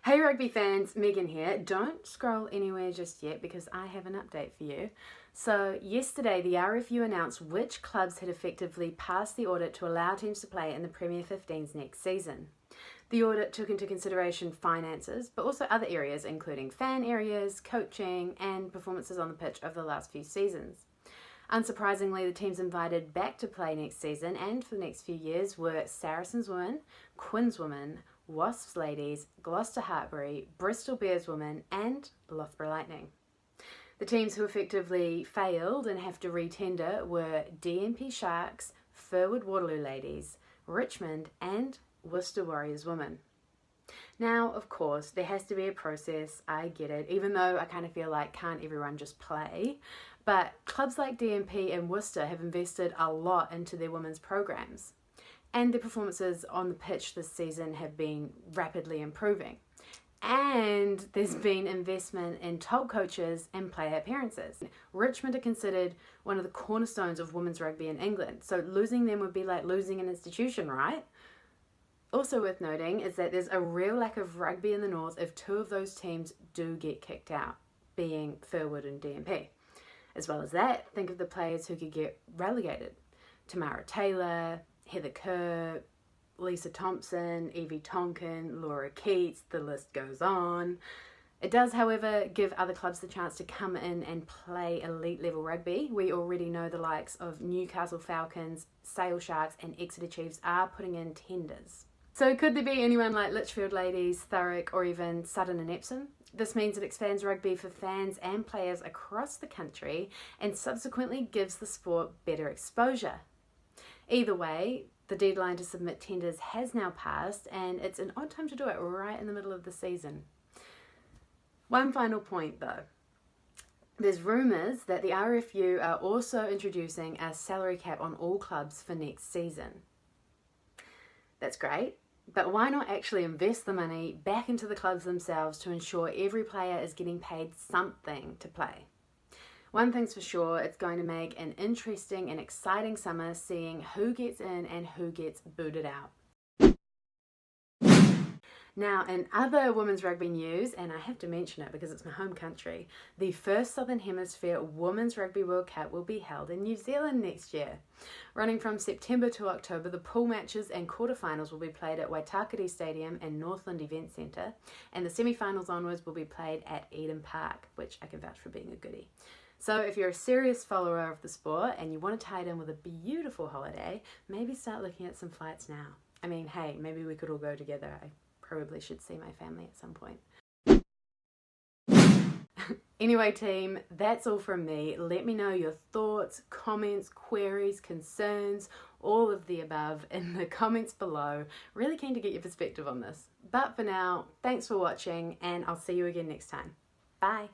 Hey rugby fans, Megan here. Don't scroll anywhere just yet because I have an update for you. So yesterday the RFU announced which clubs had effectively passed the audit to allow teams to play in the Premier 15s next season. The audit took into consideration finances, but also other areas including fan areas, coaching and performances on the pitch over the last few seasons. Unsurprisingly, the teams invited back to play next season and for the next few years were Saracens women, Quins women, Wasps ladies, Gloucester Hartbury, Bristol Bears women and Loughborough Lightning. The teams who effectively failed and have to retender were DMP Sharks, Furwood Waterloo ladies, Richmond and Worcester Warriors women. Now, of course, there has to be a process, I get it, even though I kind of feel like can't everyone just play? But clubs like DMP and Worcester have invested a lot into their women's programs. And their performances on the pitch this season have been rapidly improving. And there's been investment in top coaches and player appearances. Richmond are considered one of the cornerstones of women's rugby in England, so losing them would be like losing an institution, right? Also worth noting is that there's a real lack of rugby in the north if two of those teams do get kicked out, being Furwood and DMP. As well as that, think of the players who could get relegated. Tamara Taylor, Heather Kerr, Lisa Thompson, Evie Tonkin, Laura Keats, the list goes on. It does, however, give other clubs the chance to come in and play elite level rugby. We already know the likes of Newcastle Falcons, Sale Sharks and Exeter Chiefs are putting in tenders. So could there be anyone like Lichfield Ladies, Thurrock or even Sutton and Epsom? This means it expands rugby for fans and players across the country and subsequently gives the sport better exposure. Either way, the deadline to submit tenders has now passed and it's an odd time to do it right in the middle of the season. One final point though. There's rumours that the RFU are also introducing a salary cap on all clubs for next season. That's great, but why not actually invest the money back into the clubs themselves to ensure every player is getting paid something to play? One thing's for sure, it's going to make an interesting and exciting summer seeing who gets in and who gets booted out. Now, in other women's rugby news, and I have to mention it because it's my home country, the first Southern Hemisphere Women's Rugby World Cup will be held in New Zealand next year. Running from September to October, the pool matches and quarterfinals will be played at Waitakere Stadium and Northland Event Centre, and the semi-finals onwards will be played at Eden Park, which I can vouch for being a goodie. So if you're a serious follower of the sport and you want to tie it in with a beautiful holiday, maybe start looking at some flights now. I mean, hey, maybe we could all go together. I probably should see my family at some point. Anyway team, that's all from me. Let me know your thoughts, comments, queries, concerns, all of the above in the comments below. Really keen to get your perspective on this. But for now, thanks for watching and I'll see you again next time. Bye.